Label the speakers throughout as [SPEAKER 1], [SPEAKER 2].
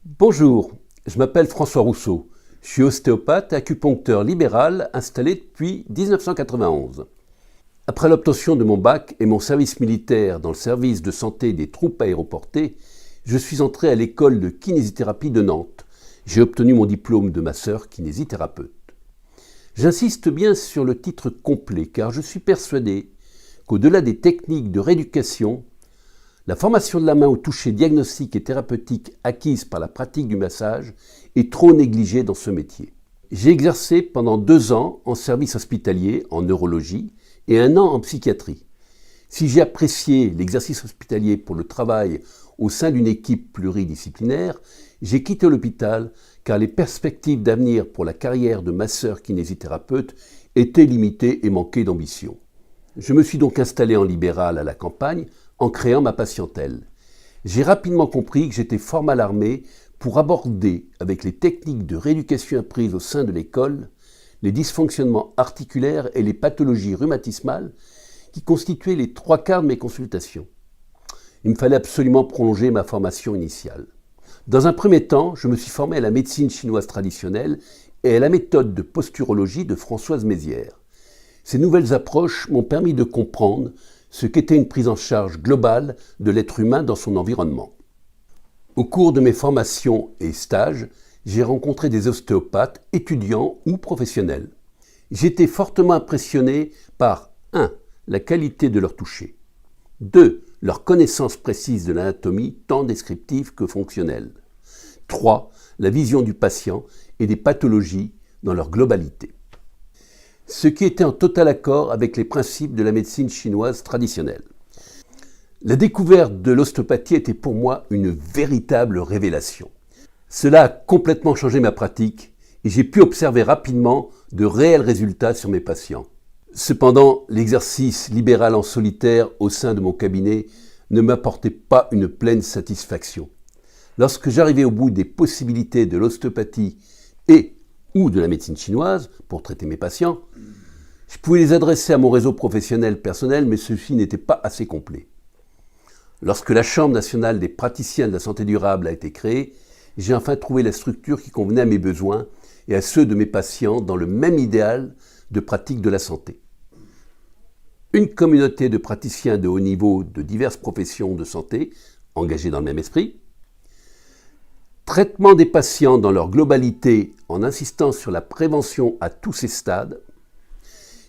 [SPEAKER 1] Bonjour, je m'appelle François Rousseau. Je suis ostéopathe et acupuncteur libéral installé depuis 1991. Après l'obtention de mon bac et mon service militaire dans le service de santé des troupes aéroportées, je suis entré à l'école de kinésithérapie de Nantes. J'ai obtenu mon diplôme de masseur kinésithérapeute. J'insiste bien sur le titre complet car je suis persuadé qu'au-delà des techniques de rééducation, la formation de la main au toucher diagnostique et thérapeutique acquise par la pratique du massage est trop négligée dans ce métier. J'ai exercé pendant 2 ans en service hospitalier en neurologie et 1 an en psychiatrie. Si j'ai apprécié l'exercice hospitalier pour le travail au sein d'une équipe pluridisciplinaire, j'ai quitté l'hôpital car les perspectives d'avenir pour la carrière de masseur kinésithérapeute étaient limitées et manquaient d'ambition. Je me suis donc installé en libéral à la campagne en créant ma patientèle. J'ai rapidement compris que j'étais fort mal armé pour aborder, avec les techniques de rééducation apprises au sein de l'école, les dysfonctionnements articulaires et les pathologies rhumatismales qui constituaient les 3/4 de mes consultations. Il me fallait absolument prolonger ma formation initiale. Dans un premier temps, je me suis formé à la médecine chinoise traditionnelle et à la méthode de posturologie de Françoise Mézières. Ces nouvelles approches m'ont permis de comprendre ce qu'était une prise en charge globale de l'être humain dans son environnement. Au cours de mes formations et stages, j'ai rencontré des ostéopathes, étudiants ou professionnels. J'ai été fortement impressionné par 1. La qualité de leur toucher. 2. Leur connaissance précise de l'anatomie, tant descriptive que fonctionnelle. 3. La vision du patient et des pathologies dans leur globalité. Ce qui était en total accord avec les principes de la médecine chinoise traditionnelle. La découverte de l'ostéopathie était pour moi une véritable révélation. Cela a complètement changé ma pratique et j'ai pu observer rapidement de réels résultats sur mes patients. Cependant, l'exercice libéral en solitaire au sein de mon cabinet ne m'apportait pas une pleine satisfaction. Lorsque j'arrivais au bout des possibilités de l'ostéopathie ou de la médecine chinoise pour traiter mes patients, je pouvais les adresser à mon réseau professionnel personnel, mais ceci n'était pas assez complet. Lorsque la Chambre nationale des praticiens de la santé durable a été créée, j'ai enfin trouvé la structure qui convenait à mes besoins et à ceux de mes patients dans le même idéal de pratique de la santé. Une communauté de praticiens de haut niveau de diverses professions de santé, engagés dans le même esprit, traitement des patients dans leur globalité en insistant sur la prévention à tous ces stades,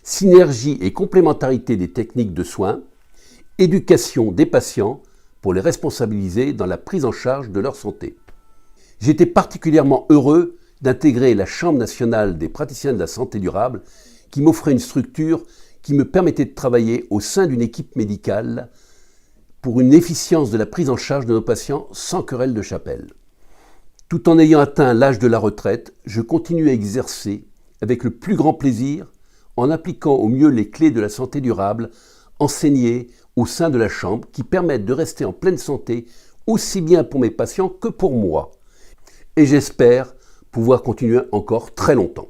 [SPEAKER 1] synergie et complémentarité des techniques de soins, éducation des patients pour les responsabiliser dans la prise en charge de leur santé. J'étais particulièrement heureux d'intégrer la Chambre nationale des praticiens de la santé durable qui m'offrait une structure qui me permettait de travailler au sein d'une équipe médicale pour une efficience de la prise en charge de nos patients sans querelle de chapelle. Tout en ayant atteint l'âge de la retraite, je continue à exercer avec le plus grand plaisir en appliquant au mieux les clés de la santé durable enseignées au sein de la Chambre qui permettent de rester en pleine santé aussi bien pour mes patients que pour moi. Et j'espère pouvoir continuer encore très longtemps.